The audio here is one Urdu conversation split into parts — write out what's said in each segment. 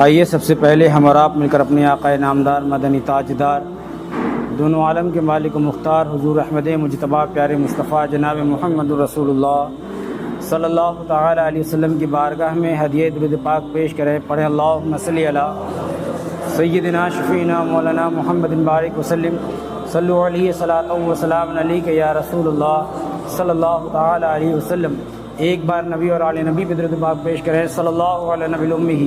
آئیے سب سے پہلے ہم اور آپ مل کر اپنے آقا نامدار مدنی تاجدار دونوں عالم کے مالک و مختار حضور احمد مجتبیٰ پیارے مصطفیٰ جناب محمد رسول اللہ صلی اللہ تعالی علیہ وسلم کی بارگاہ میں ہدیہ درود پاک پیش کریں. پڑھیں اللہم صلی علی سیدنا شفینا مولانا محمد بارک وسلم صلو علیہ صلاۃ و سلام علیک یا رسول اللہ صلی اللہ تعالی علیہ وسلم. ایک بار نبی اور آل نبی پہ درود پاک پیش کریں. صلی اللہ علی نبی الامہ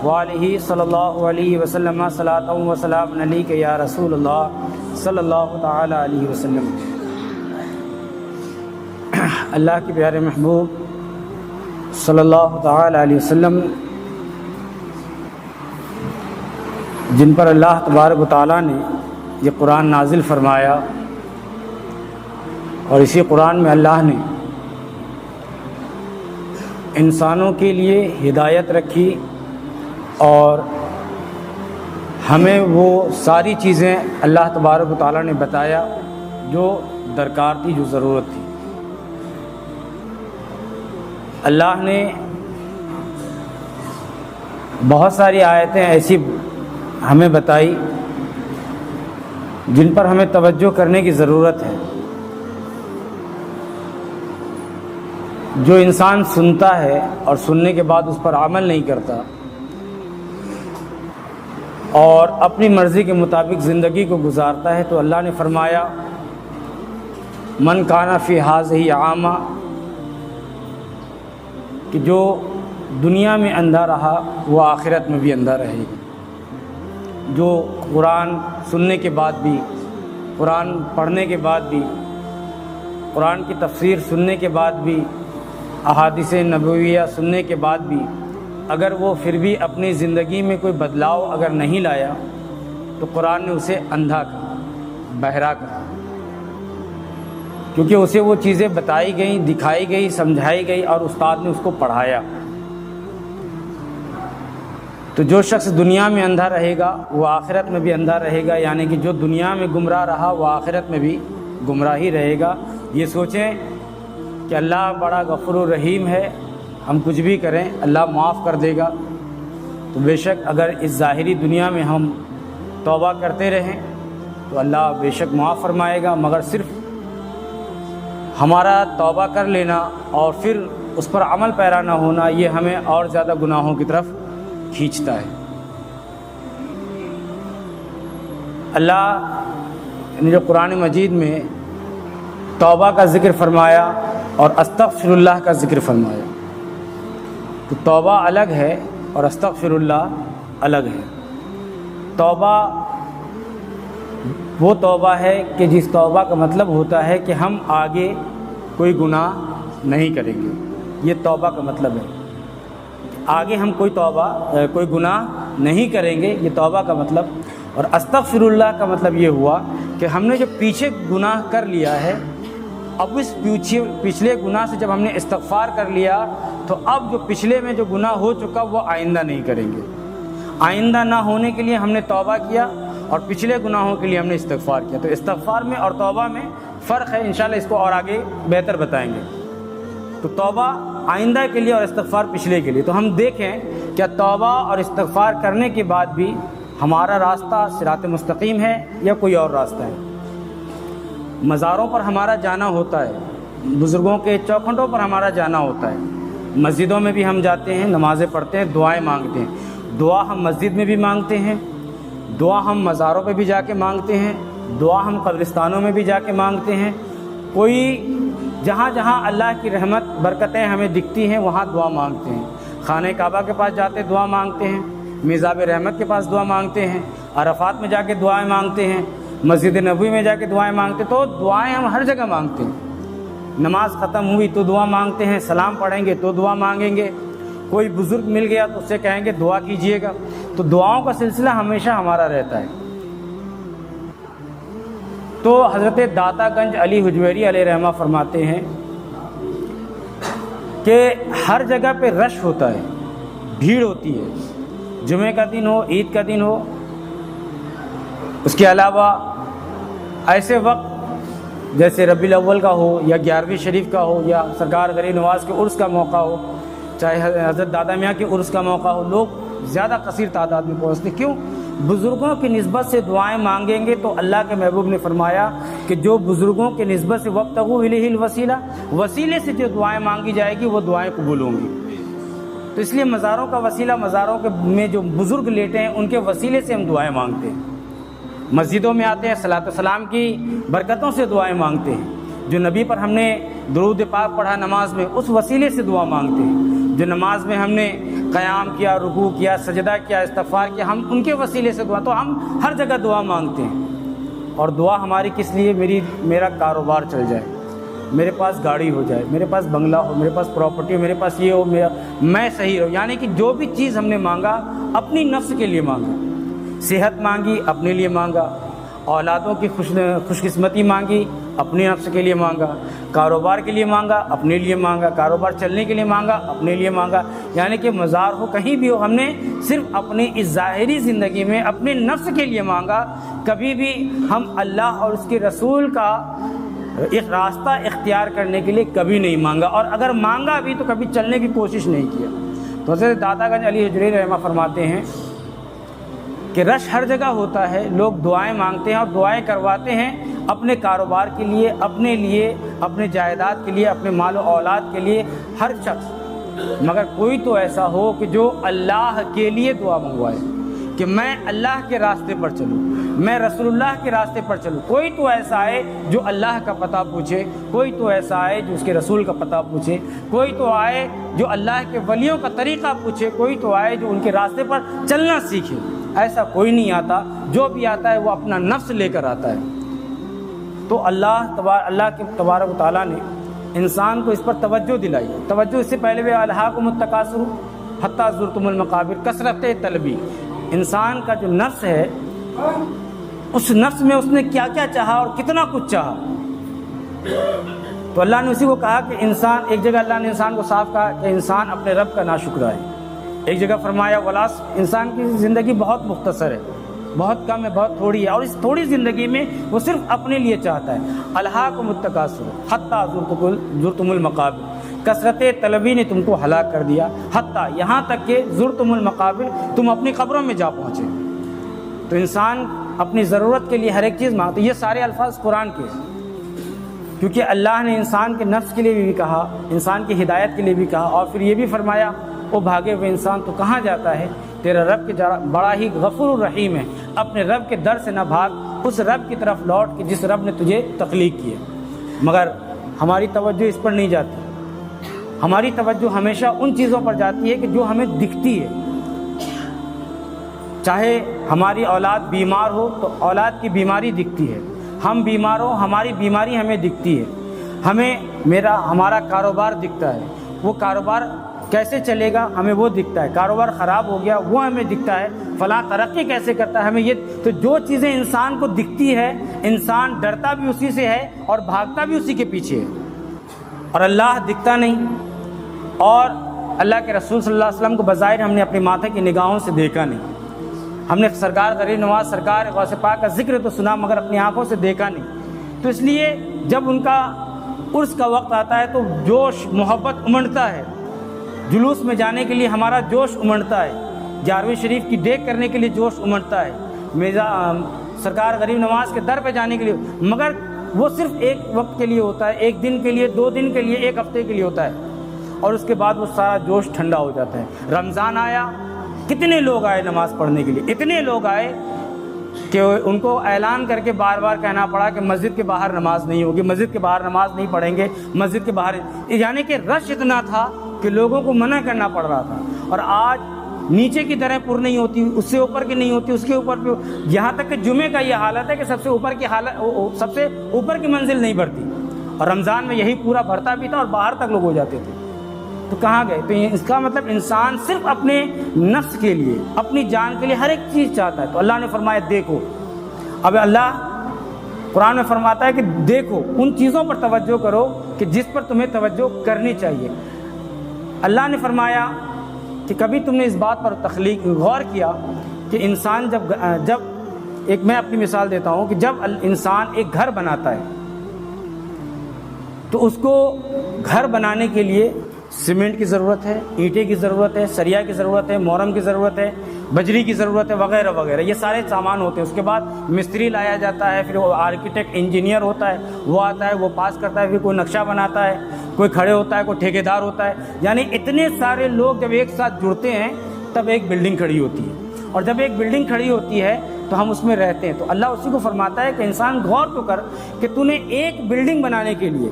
وآلہ صلی اللہ علیہ وسلم صلاۃ و سلام علیک یا رسول اللہ صلی اللہ تعالی علیہ وسلم. اللہ کے پیارے محبوب صلی اللہ تعالی علیہ وسلم جن پر اللہ تبارک و تعالیٰ نے یہ قرآن نازل فرمایا، اور اسی قرآن میں اللہ نے انسانوں کے لیے ہدایت رکھی اور ہمیں وہ ساری چیزیں اللہ تبارک و تعالیٰ نے بتایا جو درکار تھی، جو ضرورت تھی. اللہ نے بہت ساری آیتیں ایسی ہمیں بتائی جن پر ہمیں توجہ کرنے کی ضرورت ہے. جو انسان سنتا ہے اور سننے کے بعد اس پر عمل نہیں کرتا اور اپنی مرضی کے مطابق زندگی کو گزارتا ہے، تو اللہ نے فرمایا من کان فی ھذہ اعمی، کہ جو دنیا میں اندھا رہا وہ آخرت میں بھی اندھا رہے گا. جو قرآن سننے کے بعد بھی، قرآن پڑھنے کے بعد بھی، قرآن کی تفسیر سننے کے بعد بھی، احادیث نبویہ سننے کے بعد بھی اگر وہ پھر بھی اپنی زندگی میں کوئی بدلاؤ اگر نہیں لایا تو قرآن نے اسے اندھا کہا، بہرا کہا، کیونکہ اسے وہ چیزیں بتائی گئیں، دکھائی گئی، سمجھائی گئی اور استاد نے اس کو پڑھایا. تو جو شخص دنیا میں اندھا رہے گا وہ آخرت میں بھی اندھا رہے گا، یعنی کہ جو دنیا میں گمراہ رہا وہ آخرت میں بھی گمراہ ہی رہے گا. یہ سوچیں کہ اللہ بڑا غفور و رحیم ہے، ہم کچھ بھی کریں اللہ معاف کر دے گا. تو بے شک اگر اس ظاہری دنیا میں ہم توبہ کرتے رہیں تو اللہ بے شک معاف فرمائے گا، مگر صرف ہمارا توبہ کر لینا اور پھر اس پر عمل پیرا نہ ہونا یہ ہمیں اور زیادہ گناہوں کی طرف کھینچتا ہے. اللہ نے جو قرآن مجید میں توبہ کا ذکر فرمایا اور استغفر اللہ کا ذکر فرمایا، تو توبہ الگ ہے اور استغفر اللہ الگ ہے. توبہ وہ توبہ ہے کہ جس توبہ کا مطلب ہوتا ہے کہ ہم آگے کوئی گناہ نہیں کریں گے، یہ توبہ کا مطلب ہے. آگے ہم کوئی گناہ نہیں کریں گے، یہ توبہ کا مطلب. اور استغفر اللہ کا مطلب یہ ہوا کہ ہم نے جو پیچھے گناہ کر لیا ہے، اب اس پچھلے گناہ سے جب ہم نے استغفار کر لیا تو اب جو پچھلے میں جو گناہ ہو چکا وہ آئندہ نہیں کریں گے. آئندہ نہ ہونے کے لیے ہم نے توبہ کیا اور پچھلے گناہوں کے لیے ہم نے استغفار کیا. تو استغفار میں اور توبہ میں فرق ہے، انشاءاللہ اس کو اور آگے بہتر بتائیں گے. تو توبہ آئندہ کے لیے اور استغفار پچھلے کے لیے. تو ہم دیکھیں کیا توبہ اور استغفار کرنے کے بعد بھی ہمارا راستہ صراط مستقیم ہے یا کوئی اور راستہ ہے. مزاروں پر ہمارا جانا ہوتا ہے، بزرگوں کے چوکھٹوں پر ہمارا جانا ہوتا ہے، مسجدوں میں بھی ہم جاتے ہیں، نمازیں پڑھتے ہیں، دعائیں مانگتے ہیں. دعا ہم مسجد میں بھی مانگتے ہیں، دعا ہم مزاروں پہ بھی جا کے مانگتے ہیں، دعا ہم قبرستانوں میں بھی جا کے مانگتے ہیں. کوئی جہاں جہاں اللہ کی رحمت برکتیں ہمیں دکھتی ہیں وہاں دعا مانگتے ہیں. خانہ کعبہ کے پاس جاتے دعا مانگتے ہیں، میزاب رحمت کے پاس دعا مانگتے ہیں، عرفات میں جا کے دعائیں مانگتے ہیں، مسجد نبوی میں جا کے دعائیں مانگتے ہیں. تو دعائیں ہم ہر جگہ مانگتے ہیں. نماز ختم ہوئی تو دعا مانگتے ہیں، سلام پڑھیں گے تو دعا مانگیں گے، کوئی بزرگ مل گیا تو اس سے کہیں گے دعا کیجئے گا. تو دعاؤں کا سلسلہ ہمیشہ ہمارا رہتا ہے. تو حضرت داتا گنج علی حجویری علیہ رحمہ فرماتے ہیں کہ ہر جگہ پہ رش ہوتا ہے، بھیڑ ہوتی ہے. جمعہ کا دن ہو، عید کا دن ہو، اس کے علاوہ ایسے وقت جیسے ربیع الاول کا ہو یا 11ویں شریف کا ہو یا سرکار غریب نواز کے عرس کا موقع ہو، چاہے حضرت دادا میاں کے عرس کا موقع ہو، لوگ زیادہ کثیر تعداد میں پہنچتے. کیوں؟ بزرگوں کی نسبت سے دعائیں مانگیں گے تو اللہ کے محبوب نے فرمایا کہ جو بزرگوں کے نسبت سے وابتغوا الیہ الوسیلہ، وسیلے سے جو دعائیں مانگی جائے گی وہ دعائیں قبول ہوں گی. تو اس لیے مزاروں کا وسیلہ، مزاروں کے میں جو بزرگ لیٹے ہیں ان کے وسیلے سے ہم دعائیں مانگتے ہیں. مسجدوں میں آتے ہیں، صلاۃ و سلام کی برکتوں سے دعائیں مانگتے ہیں. جو نبی پر ہم نے درود پاک پڑھا نماز میں، اس وسیلے سے دعا مانگتے ہیں. جو نماز میں ہم نے قیام کیا، رکوع کیا، سجدہ کیا، استغفار کیا، ہم ان کے وسیلے سے دعا، تو ہم ہر جگہ دعا مانگتے ہیں. اور دعا ہماری کس لیے؟ میرا کاروبار چل جائے، میرے پاس گاڑی ہو جائے، میرے پاس بنگلہ ہو، میرے پاس پراپرٹی ہو، میرے پاس یہ ہو، میں صحیح رہوں. یعنی کہ جو بھی چیز ہم نے مانگا اپنی نفس کے لیے مانگا. صحت مانگی، اپنے لیے مانگا. اولادوں کی خوش قسمتی مانگی، اپنے نفس کے لیے مانگا. کاروبار کے لیے مانگا، اپنے لیے مانگا. کاروبار چلنے کے لیے مانگا، اپنے لیے مانگا. یعنی کہ مزار ہو، کہیں بھی ہو، ہم نے صرف اپنی اس ظاہری زندگی میں اپنے نفس کے لیے مانگا. کبھی بھی ہم اللہ اور اس کے رسول کا ایک راستہ اختیار کرنے کے لیے کبھی نہیں مانگا. اور اگر مانگا بھی تو کبھی چلنے کی کوشش نہیں کیا. تو حضرت داتا گنج علی حجویری رحمہ فرماتے ہیں کہ رش ہر جگہ ہوتا ہے، لوگ دعائیں مانگتے ہیں اور دعائیں کرواتے ہیں اپنے کاروبار کے لیے، اپنے لیے، اپنے جائیداد کے لیے، اپنے مال و اولاد کے لیے، ہر شخص. مگر کوئی تو ایسا ہو کہ جو اللہ کے لیے دعا منگوائے کہ میں اللہ کے راستے پر چلوں، میں رسول اللہ کے راستے پر چلوں. کوئی تو ایسا آئے جو اللہ کا پتہ پوچھے، کوئی تو ایسا آئے جو اس کے رسول کا پتہ پوچھے، کوئی تو آئے جو اللہ کے ولیوں کا طریقہ پوچھے، کوئی تو آئے جو ان کے راستے پر چلنا سیکھے. ایسا کوئی نہیں آتا. جو بھی آتا ہے وہ اپنا نفس لے کر آتا ہے. تو اللہ کے تبارک و تعالیٰ نے انسان کو اس پر توجہ دلائی. توجہ اس سے پہلے بھی الہاکم التکاثر حتی زرتم المقابر، کثرت طلبی. انسان کا جو نفس ہے، اس نفس میں اس نے کیا کیا چاہا اور کتنا کچھ چاہا. تو اللہ نے اسی کو کہا کہ انسان، ایک جگہ اللہ نے انسان کو صاف کہا کہ انسان اپنے رب کا ناشکرا ہے. ایک جگہ فرمایا ولاس، انسان کی زندگی بہت مختصر ہے، بہت کم ہے، بہت تھوڑی ہے، اور اس تھوڑی زندگی میں وہ صرف اپنے لیے چاہتا ہے. الہاکم التکاثر حتی زرتم المقابر، کثرت طلبی نے تم کو ہلاک کر دیا. حتی، یہاں تک کہ زرتم المقابر، تم اپنی قبروں میں جا پہنچے. تو انسان اپنی ضرورت کے لیے ہر ایک چیز مانگتا. یہ سارے الفاظ قرآن کے ہیں، کیونکہ اللہ نے انسان کے نفس کے لیے بھی کہا، انسان کی ہدایت کے لیے بھی کہا، اور پھر یہ بھی فرمایا وہ بھاگے ہوئے انسان تو کہاں جاتا ہے، تیرا رب کے بڑا ہی غفور الرحیم ہے. اپنے رب کے در سے نہ بھاگ، اس رب کی طرف لوٹ کہ جس رب نے تجھے تخلیق کی ہے. مگر ہماری توجہ اس پر نہیں جاتی. ہماری توجہ ہمیشہ ان چیزوں پر جاتی ہے کہ جو ہمیں دکھتی ہے. چاہے ہماری اولاد بیمار ہو تو اولاد کی بیماری دکھتی ہے، ہم بیمار ہو ہماری بیماری ہمیں دکھتی ہے، ہمارا کاروبار دکھتا ہے، وہ کاروبار کیسے چلے گا ہمیں وہ دکھتا ہے، کاروبار خراب ہو گیا وہ ہمیں دکھتا ہے، فلاں ترقی کیسے کرتا ہے ہمیں یہ. تو جو چیزیں انسان کو دکھتی ہے، انسان ڈرتا بھی اسی سے ہے اور بھاگتا بھی اسی کے پیچھے ہے. اور اللہ دکھتا نہیں، اور اللہ کے رسول صلی اللہ علیہ وسلم کو بظاہر ہم نے اپنے ماتھے کی نگاہوں سے دیکھا نہیں. ہم نے سرکار غریب نواز سرکار غوث پاک کا ذکر تو سنا مگر اپنی آنکھوں سے دیکھا نہیں. تو اس لیے جب ان کا عرس کا وقت آتا ہے تو جوش محبت امنڈتا ہے. جلوس میں جانے کے لیے ہمارا جوش امنڈتا ہے، 11ویں شریف کی دیکھ کرنے کے لیے جوش امنڈتا ہے، سرکار غریب نواز کے در پہ جانے کے لیے. مگر وہ صرف ایک وقت کے لیے ہوتا ہے، ایک دن کے لیے، 2 دن کے لیے، 1 ہفتے کے لیے ہوتا ہے، اور اس کے بعد وہ سارا جوش ٹھنڈا ہو جاتا ہے. رمضان آیا، کتنے لوگ آئے نماز پڑھنے کے لیے، اتنے لوگ آئے کہ ان کو اعلان کر کے بار بار کہنا پڑا کہ مسجد کے باہر نماز نہیں ہوگی، مسجد کے باہر نماز نہیں پڑھیں گے، مسجد کے باہر. یعنی کہ رش اتنا تھا کہ لوگوں کو منع کرنا پڑ رہا تھا. اور آج نیچے کی دریں پر نہیں ہوتی، اس سے اوپر کی نہیں ہوتی، اس کے اوپر پہ، یہاں تک کہ جمعے کا یہ حالت ہے کہ سب سے اوپر کی منزل نہیں بھرتی. اور رمضان میں یہی پورا بھرتا بھی تھا اور باہر تک لوگ ہو جاتے تھے. تو کہاں گئے؟ تو اس کا مطلب انسان صرف اپنے نفس کے لیے، اپنی جان کے لیے ہر ایک چیز چاہتا ہے. تو اللہ نے فرمایا دیکھو. اب اللہ قرآن میں فرماتا ہے کہ دیکھو، ان چیزوں پر توجہ کرو کہ جس پر تمہیں توجہ کرنی چاہیے. اللہ نے فرمایا کہ کبھی تم نے اس بات پر غور کیا کہ انسان جب ایک، میں اپنی مثال دیتا ہوں کہ جب انسان ایک گھر بناتا ہے تو اس کو گھر بنانے کے لیے سیمنٹ کی ضرورت ہے، اینٹیں کی ضرورت ہے، سریا کی ضرورت ہے، مورم کی ضرورت ہے، بجری کی ضرورت ہے، وغیرہ وغیرہ، یہ سارے سامان ہوتے ہیں۔ اس کے بعد مستری لایا جاتا ہے، پھر وہ آرکیٹیکٹ انجینئر ہوتا ہے، وہ آتا ہے، وہ پاس کرتا ہے، پھر کوئی نقشہ بناتا ہے، کوئی کھڑے ہوتا ہے، کوئی ٹھیکیدار ہوتا ہے۔ یعنی اتنے سارے لوگ جب ایک ساتھ جڑتے ہیں تب ایک بلڈنگ کھڑی ہوتی ہے، اور جب ایک بلڈنگ کھڑی ہوتی ہے تو ہم اس میں رہتے ہیں۔ تو اللہ اسی کو فرماتا ہے کہ انسان غور تو کر کہ تو نے ایک بلڈنگ بنانے کے لیے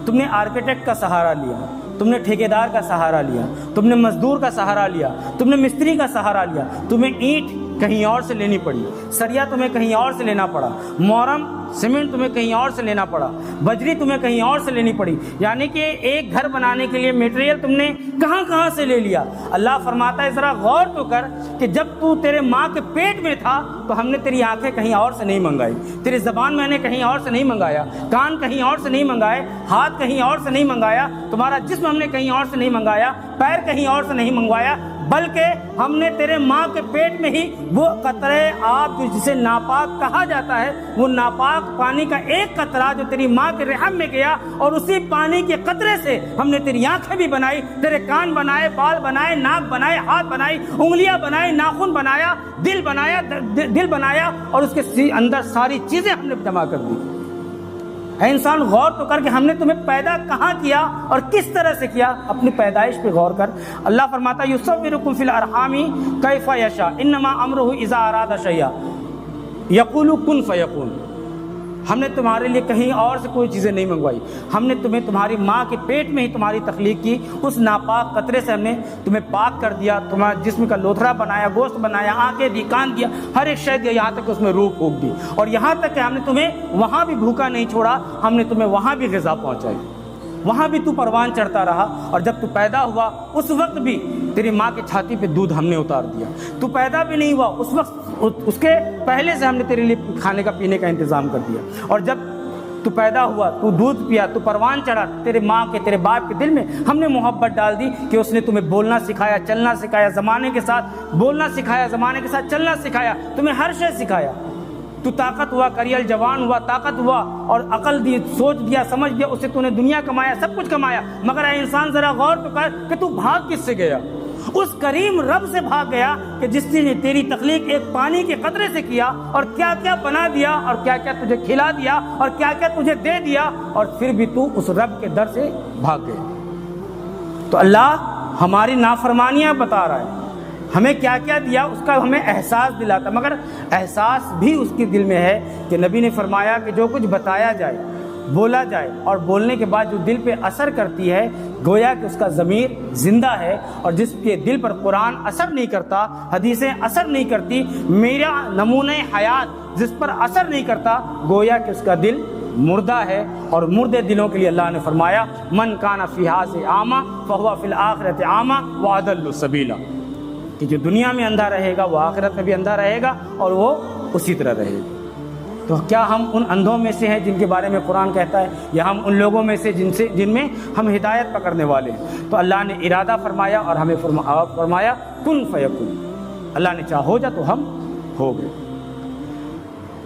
تم نے آرکیٹیکٹ کا سہارا لیا، تم نے ٹھیکیدار کا سہارا لیا، تم نے مزدور کا سہارا لیا، تم نے مستری کا سہارا لیا، تمہیں اینٹ کہیں اور سے لینی پڑی، سریا تمہیں کہیں اور سے لینا پڑا، مورم سیمنٹ تمہیں کہیں اور سے لینا پڑا، بجری تمہیں کہیں اور سے لینی پڑی۔ یعنی کہ ایک گھر بنانے کے لیے میٹیریل تم نے کہاں کہاں سے لے لیا۔ اللہ فرماتا ہے ذرا غور تو کر کہ جب تو تیرے ماں کے پیٹ میں تھا تو ہم نے تیری آنکھیں کہیں اور سے نہیں منگائی، تیری زبان میں نے کہیں اور سے نہیں منگایا، کان کہیں اور سے نہیں منگائے، ہاتھ کہیں اور سے نہیں منگایا، تمہارا جسم ہم نے کہیں اور سے نہیں منگایا، پیر کہیں اور سے نہیں منگوایا، بلکہ ہم نے تیرے ماں کے پیٹ میں ہی وہ قطرے آب جسے ناپاک کہا جاتا ہے، وہ ناپاک پانی کا ایک قطرہ جو تیری ماں کے رحم میں گیا، اور اسی پانی کے قطرے سے ہم نے تیری آنکھیں بھی بنائی، تیرے کان بنائے، بال بنائے، ناک بنائے، ہاتھ بنائی، انگلیاں بنائی، ناخن بنایا، دل بنایا، اور اس کے اندر ساری چیزیں ہم نے جمع کر دی۔ اے انسان غور تو کر کہ ہم نے تمہیں پیدا کہاں کیا اور کس طرح سے کیا، اپنی پیدائش پہ غور کر۔ اللہ فرماتا ہے یصورکم فی الارحام کیف یشاء انما امرہ اذا اراد شیئا یقول کن فیکون۔ ہم نے تمہارے لیے کہیں اور سے کوئی چیزیں نہیں منگوائی، ہم نے تمہیں تمہاری ماں کے پیٹ میں ہی تمہاری تخلیق کی، اس ناپاک قطرے سے ہم نے تمہیں پاک کر دیا، تمہارے جسم کا لوتھڑا بنایا، گوشت بنایا، آنکھیں دی، کان دیا، ہر ایک شے دیا، یہاں تک کہ اس میں روح پھونک دی، اور یہاں تک کہ ہم نے تمہیں وہاں بھی بھوکا نہیں چھوڑا، ہم نے تمہیں وہاں بھی غذا پہنچائی، وہاں بھی تو پروان چڑھتا رہا، اور جب تو پیدا ہوا اس وقت بھی تیری ماں کی چھاتی پہ دودھ ہم نے اتار دیا، تو پیدا بھی نہیں ہوا اس وقت، اس کے پہلے سے ہم نے تیرے لیے کھانے کا پینے کا انتظام کر دیا، اور جب تو پیدا ہوا، تو دودھ پیا، تو پروان چڑھا، تیرے ماں کے تیرے باپ کے دل میں ہم نے محبت ڈال دی کہ اس نے تمہیں بولنا سکھایا، چلنا سکھایا، زمانے کے ساتھ بولنا سکھایا، زمانے کے ساتھ چلنا سکھایا، تمہیں ہر شے سکھایا، تو طاقت ہوا، کریل جوان ہوا، طاقت ہوا، اور عقل دی، سوچ دیا، سمجھ دیا، اس سے تو نے دنیا کمایا، سب کچھ کمایا، مگر اے انسان ذرا غور تو کر کہ تو بھاگ کس سے گیا؟ اس کریم رب سے بھاگ گیا کہ جس نے تیری تخلیق ایک پانی کے قطرے سے کیا، اور کیا کیا بنا دیا، اور کیا کیا تجھے کھلا دیا، اور کیا کیا تجھے دے دیا، اور پھر بھی تو اس رب کے در سے بھاگ گیا۔ تو اللہ ہماری نافرمانیاں بتا رہا ہے، ہمیں کیا کیا دیا اس کا ہمیں احساس دلاتا، مگر احساس بھی اس کے دل میں ہے کہ نبی نے فرمایا کہ جو کچھ بتایا جائے، بولا جائے، اور بولنے کے بعد جو دل پہ اثر کرتی ہے، گویا کہ اس کا ضمیر زندہ ہے، اور جس کے دل پر قرآن اثر نہیں کرتا، حدیثیں اثر نہیں کرتی، میرا نمونہ حیات جس پر اثر نہیں کرتا، گویا کہ اس کا دل مردہ ہے۔ اور مردے دلوں کے لیے اللہ نے فرمایا من کان فی ھذہ اعمی فہو فی الآخرۃ اعمی واضل سبیلا، کہ جو دنیا میں اندھا رہے گا وہ آخرت میں بھی اندھا رہے گا، اور وہ اسی طرح رہے گا۔ تو کیا ہم ان اندھوں میں سے ہیں جن کے بارے میں قرآن کہتا ہے، یا ہم ان لوگوں میں سے جن میں ہم ہدایت پکڑنے والے ہیں؟ تو اللہ نے ارادہ فرمایا اور ہمیں فرمایا کن فیکن، اللہ نے چاہا ہو جا تو ہم ہو گئے۔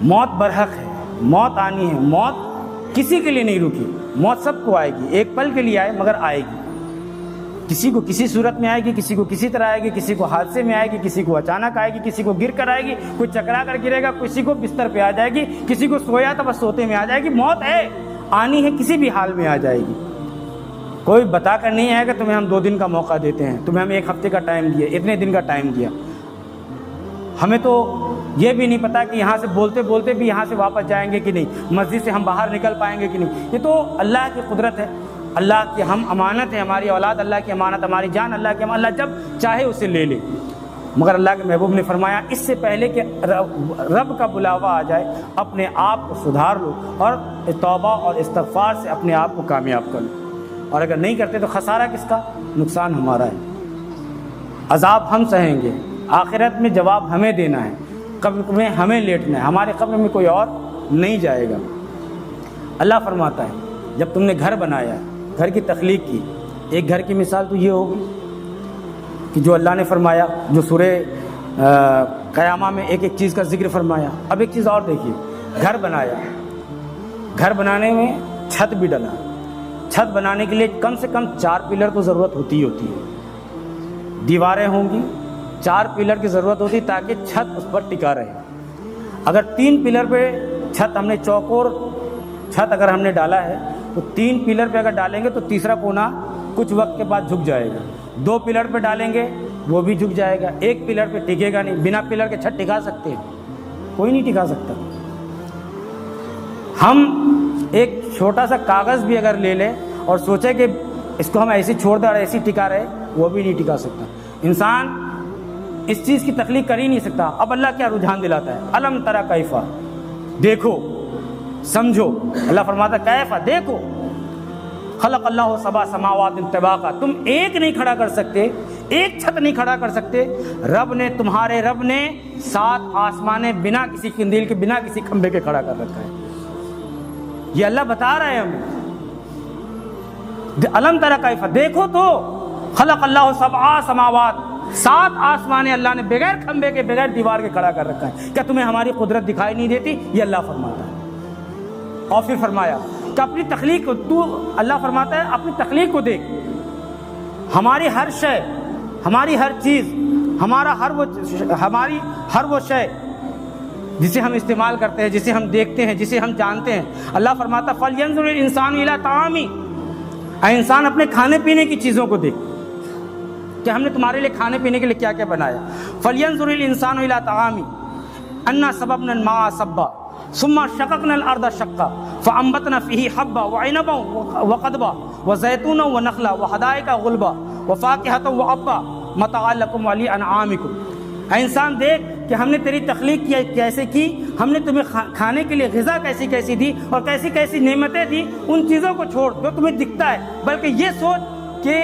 موت برحق ہے، موت آنی ہے، موت کسی کے لیے نہیں رکی، موت سب کو آئے گی، ایک پل کے لیے آئے مگر آئے گی، کسی کو کسی صورت میں آئے گی، کسی کو کسی طرح آئے گی، کسی کو حادثے میں آئے گی، کسی کو اچانک آئے گی، کسی کو گر کر آئے گی، کوئی چکرا کر گرے گا، کسی کو بستر پہ آ جائے گی، کسی کو سویا تھا بس سوتے میں آ جائے گی، موت ہے، آنی ہے، کسی بھی حال میں آ جائے گی۔ کوئی بتا کر نہیں آئے گا تمہیں ہم 2 دن کا موقع دیتے ہیں، تمہیں ہم 1 ہفتے کا ٹائم دیا، اتنے دن کا ٹائم دیا، ہمیں تو یہ بھی نہیں پتا کہ یہاں سے بولتے بولتے بھی یہاں سے واپس جائیں گے کہ نہیں، مسجد سے ہم باہر نکل پائیں گے کہ نہیں، یہ تو اللہ کی قدرت ہے، اللہ کی ہم امانت ہے، ہماری اولاد اللہ کی امانت، ہماری جان اللہ کی، اللہ جب چاہے اسے لے لے۔ مگر اللہ کے محبوب نے فرمایا اس سے پہلے کہ رب کا بلاوا آ جائے اپنے آپ کو سدھار لو، اور توبہ اور استغفار سے اپنے آپ کو کامیاب کر لو، اور اگر نہیں کرتے تو خسارہ کس کا؟ نقصان ہمارا ہے، عذاب ہم سہیں گے، آخرت میں جواب ہمیں دینا ہے، قبر میں ہمیں لیٹنا ہے، ہمارے قبر میں کوئی اور نہیں جائے گا۔ اللہ فرماتا ہے جب تم نے گھر بنایا، گھر کی تخلیق کی، ایک گھر کی مثال تو یہ ہوگی کہ جو اللہ نے فرمایا، جو سورہ قیامہ میں ایک ایک چیز کا ذکر فرمایا۔ اب ایک چیز اور دیکھیے، گھر بنایا، گھر بنانے میں چھت بھی ڈلا، چھت بنانے کے لیے کم سے کم 4 پلر تو ضرورت ہوتی ہی ہوتی ہے، دیواریں ہوں گی، 4 پلر کی ضرورت ہوتی تاکہ چھت اس پر ٹکا رہے۔ اگر 3 پلر پہ چھت ہم نے چوکور چھت اگر ہم نے ڈالا ہے تو 3 پلر پہ اگر ڈالیں گے تو تیسرا کونا کچھ وقت کے بعد جھک جائے گا، 2 پلر پہ ڈالیں گے وہ بھی جھک جائے گا، 1 پلر پہ ٹکے گا نہیں۔ بنا پلر کے چھت ٹکا سکتے ہیں؟ کوئی نہیں ٹکا سکتا۔ ہم ایک چھوٹا سا کاغذ بھی اگر لے لیں اور سوچیں کہ اس کو ہم ایسی چھوڑ دیں اور ایسی ٹکا رہے، وہ بھی نہیں ٹکا سکتا۔ انسان اس چیز کی تخلیق کر ہی نہیں سکتا۔ اب اللہ کیا رجحان دلاتا ہے؟ الم ترى کیفا، دیکھو سمجھو۔ اللہ فرماتا ہے کیفا، دیکھو، خلق اللہ 7 سماوات طباقا، تم ایک نہیں کھڑا کر سکتے، ایک چھت نہیں کھڑا کر سکتے، تمہارے رب نے 7 آسمانیں بنا کسی قندیل کے، بنا کسی کھمبے کے کھڑا کر رکھا ہے۔ یہ اللہ بتا رہے ہیں ہمیں، الم ترى کیفا، دیکھو تو، خلق اللہ 7 سماوات، 7 آسمانیں اللہ نے بغیر کھمبے کے، بغیر دیوار کے کھڑا کر رکھا ہے۔ کیا تمہیں ہماری قدرت دکھائی نہیں دیتی؟ یہ اللہ فرماتا ہے۔ اور پھر فرمایا کہ اپنی تخلیق کو، تو اللہ فرماتا ہے اپنی تخلیق کو دیکھ، ہماری ہر شے، ہماری ہر چیز، ہماری ہر وہ شے جسے ہم استعمال کرتے ہیں، جسے ہم دیکھتے ہیں، جسے ہم جانتے ہیں۔ اللہ فرماتا ہے فَلْيَنْظُرِ الْإِنسَانُ إِلَىٰ طَعَامِهِ، اے انسان اپنے کھانے پینے کی چیزوں کو دیکھ کہ ہم نے تمہارے لیے کھانے پینے کے لیے کیا کیا بنایا۔ فَلْيَنْظُرِ الْإِنسَانُ إِلَىٰ طَعَامِهِ أَنَّا صَبَبْنَا الْمَاءَ صَبًّا ثم شققنا الارض شقا فانبتنا فيه حبا وعنبا وقضبا وزيتونا ونخلا وحدائق غلبا وفاكهة وابا متاعا لكم ولانعامكم۔ اے انسان دیکھ کہ ہم نے تیری تخلیق کیسے کی، ہم نے تمہیں کھانے کے لیے غذا کیسی کیسی دی اور کیسی کیسی نعمتیں دی۔ ان چیزوں کو چھوڑ جو تمہیں دکھتا ہے، بلکہ یہ سوچ کہ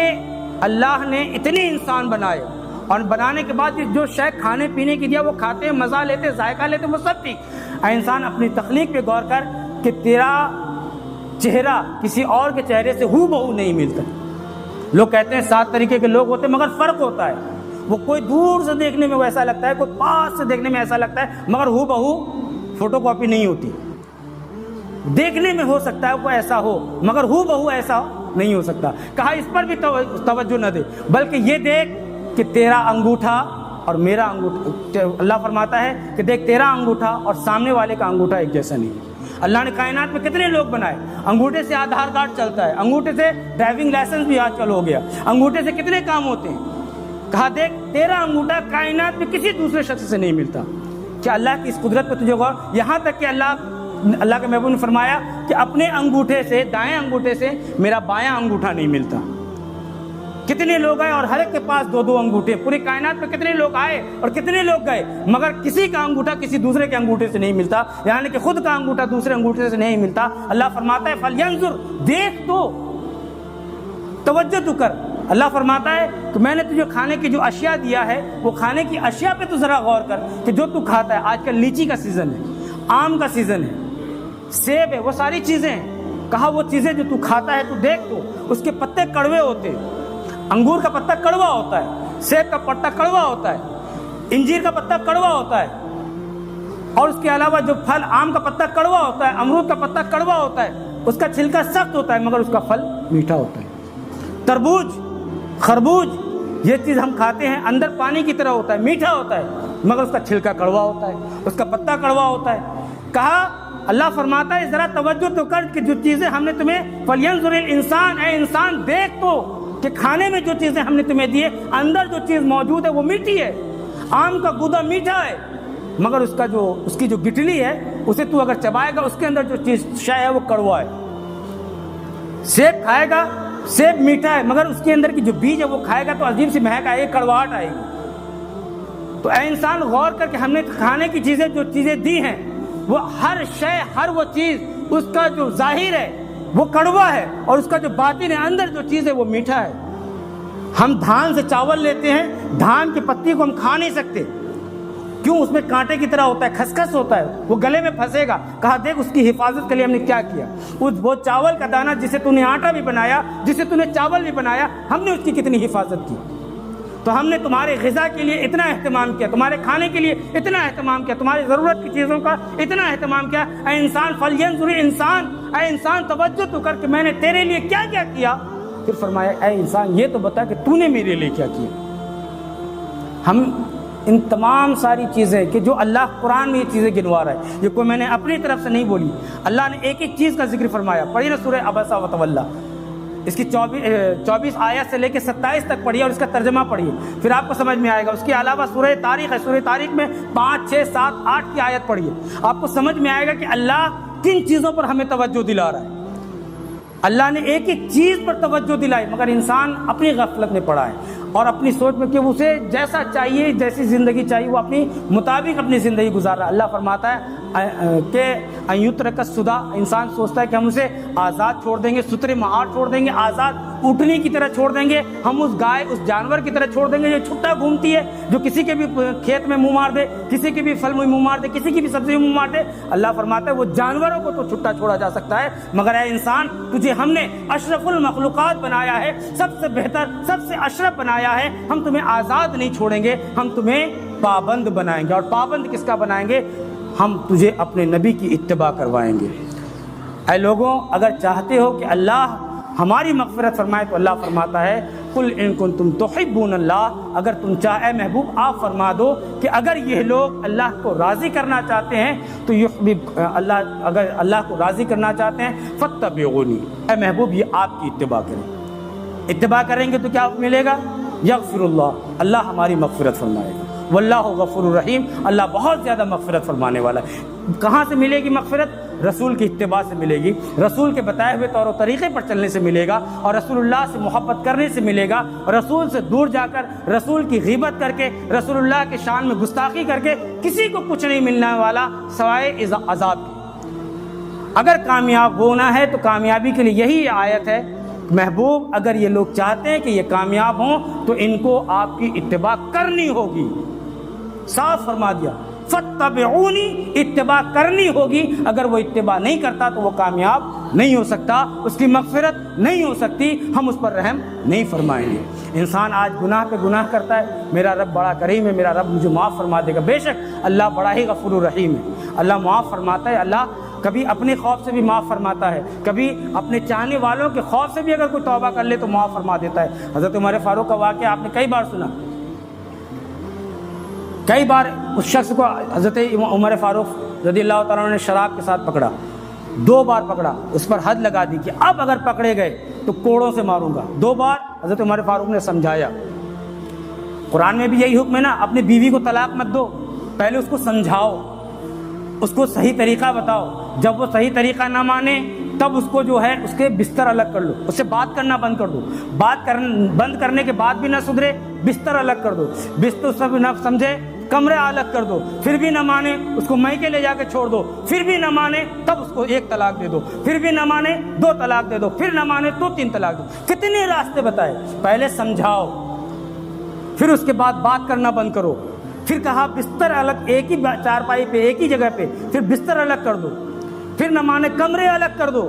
اللہ نے اتنے انسان بنائے اور بنانے کے بعد جو شے کھانے پینے کی دیا وہ کھاتے ہیں، مزہ لیتے، ذائقہ لیتے، وہ سب ٹھیک۔ اے انسان اپنی تخلیق پہ غور کر کہ تیرا چہرہ کسی اور کے چہرے سے ہو بہو نہیں ملتا۔ لوگ کہتے ہیں 7 طریقے کے لوگ ہوتے ہیں، مگر فرق ہوتا ہے۔ وہ کوئی دور سے دیکھنے میں ویسا لگتا ہے، کوئی پاس سے دیکھنے میں ایسا لگتا ہے، مگر ہو بہو فوٹو کاپی نہیں ہوتی۔ دیکھنے میں ہو سکتا ہے کوئی ایسا ہو، مگر ہو بہو ایسا نہیں ہو سکتا۔ کہا اس پر بھی توجہ نہ دے، بلکہ یہ دیکھ کہ تیرا انگوٹھا اور میرا انگوٹھا، اللہ فرماتا ہے کہ دیکھ تیرا انگوٹھا اور سامنے والے کا انگوٹھا ایک جیسا نہیں۔ اللہ نے کائنات میں کتنے لوگ بنائے، انگوٹھے سے آدھار کارڈ چلتا ہے، انگوٹھے سے ڈرائیونگ لائسنس بھی آج کل ہو گیا، انگوٹھے سے کتنے کام ہوتے ہیں۔ کہا دیکھ تیرا انگوٹھا کائنات میں کسی دوسرے شخص سے نہیں ملتا۔ کیا اللہ کی اس قدرت پہ تجھے غور؟ یہاں تک کہ اللہ کے محبوب نے فرمایا کہ اپنے انگوٹھے سے، دائیں انگوٹھے سے میرا بایاں انگوٹھا نہیں ملتا۔ کتنے لوگ آئے اور ہر ایک کے پاس 2 انگوٹھے، پوری کائنات میں کتنے لوگ آئے اور کتنے لوگ گئے، مگر کسی کا انگوٹھا کسی دوسرے کے انگوٹھے سے نہیں ملتا، یعنی کہ خود کا انگوٹھا دوسرے انگوٹھے سے نہیں ملتا۔ اللہ فرماتا ہے فَلْيَنْظُرْ، دیکھ تو، توجہ تو کر۔ اللہ فرماتا ہے کہ میں نے تجھے کھانے کی جو اشیاء دیا ہے، وہ کھانے کی اشیاء پہ تو ذرا غور کر کہ جو تو کھاتا ہے۔ آج کل لیچی کا سیزن ہے، آم کا سیزن ہے، سیب ہے، وہ ساری چیزیں ہیں۔ کہا وہ چیزیں جو تو کھاتا ہے تو دیکھ تو، اس کے پتے کڑوے ہوتے ہیں، انگور کا پتا کڑوا ہوتا ہے، سیب کا پتا کڑوا ہوتا ہے، انجیر کا پتا کڑوا ہوتا ہے، اور اس کے علاوہ جو پھل، آم کا پتا کڑوا ہوتا ہے، امرود کا پتا کڑوا ہوتا ہے، اس کا چھلکا سخت ہوتا ہے مگر اس کا پھل میٹھا ہوتا ہے۔ تربوز، خربوز، یہ چیز ہم کھاتے ہیں، اندر پانی کی طرح ہوتا ہے، میٹھا ہوتا ہے مگر اس کا چھلکا کڑوا ہوتا ہے، اس کا پتا کڑوا ہوتا ہے۔ کہا اللہ فرماتا ہے ذرا توجہ تو کر کہ جو چیزیں ہم نے تمہیں، فَلْيَنْظُرِ الْإِنسَانُ، اے انسان دیکھ تو کہ کھانے میں جو چیزیں ہم نے تمہیں دی ہے، اندر جو چیز موجود ہے وہ میٹھی ہے۔ آم کا گودا میٹھا ہے مگر اس کی جو گٹلی ہے اسے تو اگر چبائے گا، اس کے اندر جو چیز شے ہے وہ کڑوا ہے۔ سیب کھائے گا، سیب میٹھا ہے مگر اس کے اندر کی جو بیج ہے وہ کھائے گا تو عجیب سی مہک آئے گی، کڑواہٹ آئے گی۔ تو اے انسان غور کر کہ ہم نے کھانے کی چیزیں جو چیزیں دی ہیں، وہ ہر شے، ہر وہ چیز، اس کا جو ظاہر ہے وہ کڑوا ہے اور اس کا جو باطن ہے، اندر جو چیز ہے وہ میٹھا ہے۔ ہم دھان سے چاول لیتے ہیں، دھان کی پتی کو ہم کھا نہیں سکتے، کیوں؟ اس میں کانٹے کی طرح ہوتا ہے، خسخس ہوتا ہے، وہ گلے میں پھنسے گا۔ کہا دیکھ اس کی حفاظت کے لیے ہم نے کیا کیا، وہ چاول کا دانہ جسے تو نے آٹا بھی بنایا، جسے تو نے چاول بھی بنایا، ہم نے اس کی کتنی حفاظت کی۔ تو ہم نے تمہارے غذا کے لیے اتنا اہتمام کیا، تمہارے کھانے کے لیے اتنا اہتمام کیا، تمہاری ضرورت کی چیزوں کا اتنا اہتمام کیا۔ اے انسان فَلْيَنْظُرِ الْإِنسَانُ، اے انسان توجہ تو کر کہ میں نے تیرے لیے کیا کیا کیا. پھر فرمایا اے انسان یہ تو بتا کہ تو نے میرے لیے کیا کیا. ہم ان تمام ساری چیزیں کہ جو اللہ قرآن میں یہ چیزیں گنوا رہا ہے، یہ کوئی میں نے اپنی طرف سے نہیں بولی. اللہ نے ایک ایک چیز کا ذکر فرمایا. پڑھیے نا سورہ عبسہ وتولیٰ، اس کی 24 آیت سے لے کے 27 تک پڑھیے اور اس کا ترجمہ پڑھیے، پھر آپ کو سمجھ میں آئے گا. اس کے علاوہ سورہ تاریخ ہے، سورہ تاریخ میں 5، 6، 7، 8 کی آیت پڑھیے، آپ کو سمجھ میں آئے گا کہ اللہ کن چیزوں پر ہمیں توجہ دلا رہا ہے. اللہ نے ایک ایک چیز پر توجہ دلائی، مگر انسان اپنی غفلت میں پڑا ہے اور اپنی سوچ میں کہ اسے جیسا چاہیے، جیسی زندگی چاہیے، وہ اپنی مطابق اپنی زندگی گزار رہا ہے. اللہ فرماتا ہے کہ ایترک السدی، انسان سوچتا ہے کہ ہم اسے آزاد چھوڑ دیں گے، سترے مہار چھوڑ دیں گے، آزاد اونٹنی کی طرح چھوڑ دیں گے، ہم اس گائے، اس جانور کی طرح چھوڑ دیں گے جو چھٹا گھومتی ہے، جو کسی کے بھی کھیت میں منہ مار دے، کسی کے بھی پھل میں منہ مار دے، کسی کی بھی سبزی میں منہ مار دے. اللہ فرماتا ہے وہ جانوروں کو تو چھٹا چھوڑا جا سکتا ہے، مگر اے انسان تجھے ہم نے اشرف المخلوقات بنایا ہے، سب سے بہتر، سب سے اشرف بنایا ہے. ہم تمہیں آزاد نہیں چھوڑیں گے، ہم تمہیں پابند بنائیں گے. اور پابند کس کا بنائیں گے؟ ہم تجھے اپنے نبی کی اتباع کروائیں گے. اے لوگوں، اگر چاہتے ہو کہ اللہ ہماری مغفرت فرمائے تو اللہ فرماتا ہے قل ان کنتم تحبون اللہ، اگر تم اے محبوب آپ فرما دو کہ اگر یہ لوگ اللہ کو راضی کرنا چاہتے ہیں تو اللہ، اگر اللہ کو راضی کرنا چاہتے ہیں فاتبعونی، اے محبوب یہ آپ کی اتباع کریں. اتباع کریں گے تو کیا ملے گا؟ یغفر اللہ، اللہ ہماری مغفرت فرمائے گا. واللہ غفور الرحیم، اللہ بہت زیادہ مغفرت فرمانے والا ہے. کہاں سے ملے گی مغفرت؟ رسول کی اتباع سے ملے گی، رسول کے بتائے ہوئے طور و طریقے پر چلنے سے ملے گا، اور رسول اللہ سے محبت کرنے سے ملے گا. اور رسول سے دور جا کر رسول کی غیبت کر کے، رسول اللہ کے شان میں گستاخی کر کے کسی کو کچھ نہیں ملنے والا سوائے عذاب کی. اگر کامیاب ہونا ہے تو کامیابی کے لیے یہی آیت ہے. محبوب اگر یہ لوگ چاہتے ہیں کہ یہ کامیاب ہوں تو ان کو آپ کی اتباع کرنی ہوگی. صاف فرما دیا، فاتبعونی، اتباع کرنی ہوگی. اگر وہ اتباع نہیں کرتا تو وہ کامیاب نہیں ہو سکتا، اس کی مغفرت نہیں ہو سکتی، ہم اس پر رحم نہیں فرمائیں گے. انسان آج گناہ پہ گناہ کرتا ہے، میرا رب بڑا کریم ہے، میرا رب مجھے معاف فرما دے گا. بے شک اللہ بڑا ہی غفور الرحیم ہے، اللہ معاف فرماتا ہے. اللہ کبھی اپنے خوف سے بھی معاف فرماتا ہے، کبھی اپنے چاہنے والوں کے خوف سے بھی اگر کوئی توبہ کر لے تو معاف فرما دیتا ہے. حضرت عمر فاروق کا واقعہ آپ نے کئی بار سنا. کئی بار اس شخص کو حضرت عمر فاروق رضی اللہ تعالیٰ عنہ نے شراب کے ساتھ پکڑا، 2 بار پکڑا، اس پر حد لگا دی کہ اب اگر پکڑے گئے تو کوڑوں سے ماروں گا. 2 بار حضرت عمر فاروق نے سمجھایا. قرآن میں بھی یہی حکم ہے نا، اپنی بیوی کو طلاق مت دو، پہلے اس کو سمجھاؤ، اس کو صحیح طریقہ بتاؤ. جب وہ صحیح طریقہ نہ مانے تب اس کو جو ہے اس کے بستر الگ کر لو، اس سے بات کرنا بند کر دو. بند کرنے کے بعد بھی نہ سدھرے، بستر الگ کر دو. بستر سے بھی نہ سمجھے، کمرے الگ کر دو. پھر بھی نہ مانے، اس کو میکے لے جا کے چھوڑ دو. پھر بھی نہ مانے تب اس کو 1 طلاق دے دو. پھر بھی نہ مانے 2 طلاق دے دو. پھر نہ مانے تو 3 طلاق دو. کتنے راستے بتائے. پہلے سمجھاؤ، پھر اس کے بعد بات کرنا بند کرو. پھر کہا بستر الگ، ایک ہی چارپائی پہ، ایک ہی جگہ پہ، پھر بستر الگ کر دو. پھر نہ مانے کمرے الگ کر دو.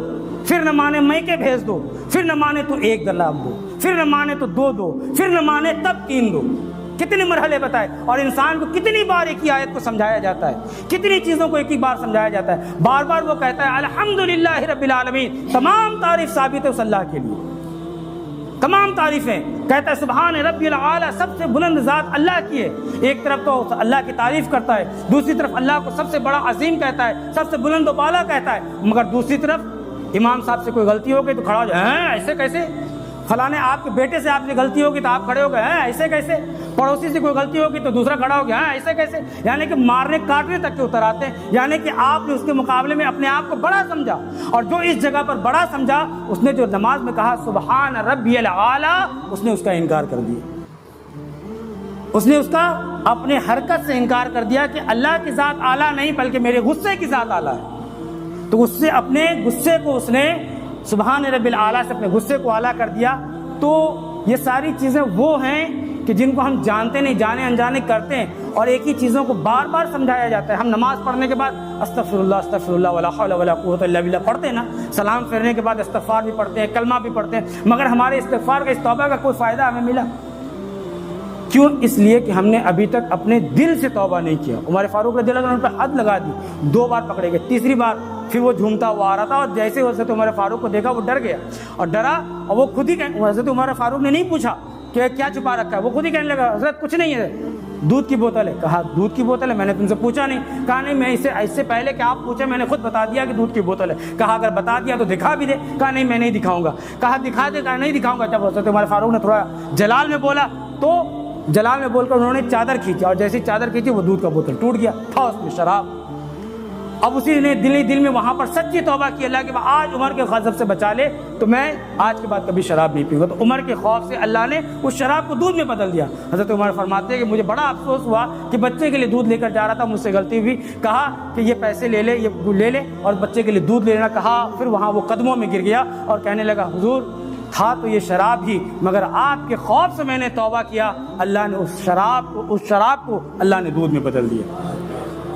پھر نہ مانے میکے بھیج دو. پھر نہ مانے تو 1 طلاق دو. پھر نہ مانے تو 2 دو. پھر نہ مانے تب 3 دو. کتنے مرحلے بتائے. اور انسان کو کتنی بار ایک ہی آیت کو سمجھایا جاتا ہے، کتنی چیزوں کو ایک ہی بار سمجھایا جاتا ہے. بار بار وہ کہتا ہے الحمدللہ رب العالمین، تمام تعریف ثابت ہے اس اللہ کے لیے، تمام تعریفیں. کہتا ہے سبحان ربی العالی، سب سے بلند ذات اللہ کی ہے. ایک طرف تو اللہ کی تعریف کرتا ہے، دوسری طرف اللہ کو سب سے بڑا عظیم کہتا ہے، سب سے بلند و بالا کہتا ہے. مگر دوسری طرف امام صاحب سے کوئی غلطی ہو گئی تو کھڑا ہو جائے، ہیں ایسے کیسے. فلانے آپ کے بیٹے سے آپ سے غلطی ہوگی تو آپ کھڑے ہو گئے، ہیں ایسے کیسے. پڑوسی سے کوئی غلطی ہوگی تو دوسرا کھڑا ہو گیا، ہیں ایسے کیسے. یعنی کہ مارنے کاٹنے تک کے اتر آتے ہیں. یعنی کہ آپ نے اس کے مقابلے میں اپنے آپ کو بڑا سمجھا، اور جو اس جگہ پر بڑا سمجھا اس نے جو نماز میں کہا سبحان ربی العالی، اس نے اس کا انکار کر دیا. اس نے اس کا اپنے حرکت سے انکار کر دیا کہ اللہ کی ذات اعلیٰ نہیں بلکہ میرے غصے کی ذات اعلیٰ ہے. تو اس سے اپنے غصے کو اس نے سبحان رب العالی سے اپنے غصے کو اعلیٰ کر دیا. تو یہ ساری چیزیں وہ ہیں کہ جن کو ہم جانتے نہیں، جانے انجانے کرتے ہیں، اور ایک ہی چیزوں کو بار بار سمجھایا جاتا ہے. ہم نماز پڑھنے کے بعد استغفر اللہ ولا حول ولا قوت الا باللہ پڑھتے ہیں نا، سلام پھیرنے کے بعد استغفار بھی پڑھتے ہیں، کلمہ بھی پڑھتے ہیں، مگر ہمارے استغفار کا، اس توبہ کا کوئی فائدہ ہمیں ملا کیوں؟ اس لیے کہ ہم نے ابھی تک اپنے دل سے توبہ نہیں کیا. عمر فاروق رضی اللہ عنہ پر حد لگا دی، 2 بار پکڑے گئے، تیسری بار پھر وہ جھومتا ہوا آ رہا تھا، اور جیسے حضرت عمر فاروق کو دیکھا وہ ڈر گیا اور ڈرا، اور وہ خود ہی حضرت عمر فاروق نے نہیں پوچھا کہ کیا چھپا رکھا ہے، وہ خود ہی کہنے لگا حضرت کچھ نہیں ہے، دودھ کی بوتل ہے۔ کہا دودھ کی بوتل ہے، میں نے تم سے پوچھا نہیں۔ کہا نہیں، میں اس سے پہلے کہ آپ پوچھے میں نے خود بتا دیا کہ دودھ کی بوتل ہے۔ کہا اگر بتا دیا تو دکھا بھی دے۔ کہا نہیں میں نہیں دکھاؤں گا۔ کہا دکھا دے۔ کہا نہیں دکھاؤں گا۔ جب حضرت عمر فاروق نے تھوڑا جلال میں بولا تو جلال میں بول کر انہوں نے چادر کھینچی، اور جیسی چادر کھینچی وہ دودھ کا بوتل ٹوٹ گیا، تھا اس میں شراب۔ اب اسی نے دل میں وہاں پر سچی توبہ کی، اللہ کے آج عمر کے غضب سے بچا لے تو میں آج کے بعد کبھی شراب نہیں پیوں گا۔ تو عمر کے خوف سے اللہ نے اس شراب کو دودھ میں بدل دیا۔ حضرت عمر فرماتے ہیں کہ مجھے بڑا افسوس ہوا کہ بچے کے لیے دودھ لے کر جا رہا تھا، مجھ سے غلطی ہوئی، کہا کہ یہ پیسے لے لے، یہ لے لے اور بچے کے لیے دودھ لے لینا۔ کہا پھر وہاں وہ قدموں میں گر گیا اور کہنے لگا حضور تھا تو یہ شراب ہی، مگر آپ کے خوف سے میں نے توبہ کیا، اللہ نے اس شراب کو اللہ نے دودھ میں بدل دیا۔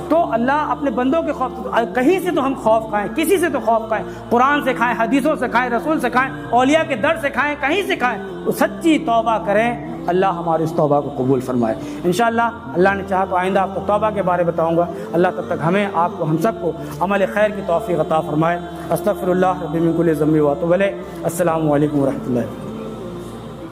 تو اللہ اپنے بندوں کے خوف، کہیں سے تو ہم خوف کھائیں، کسی سے تو خوف کھائیں، قرآن سے کھائیں، حدیثوں سے کھائیں، رسول سے کھائیں، اولیاء کے در سے کھائیں، کہیں سے کھائیں، تو سچی توبہ کریں، اللہ ہماری اس توبہ کو قبول فرمائے۔ انشاءاللہ اللہ نے چاہا تو آئندہ آپ کو توبہ کے بارے بتاؤں گا۔ اللہ تب تک ہمیں، آپ کو، ہم سب کو عمل خیر کی توفیق عطا فرمائے۔ استغفر اللہ ربی من کل ذنب و اتوب الیہ۔ السلام علیکم ورحمۃ اللہ۔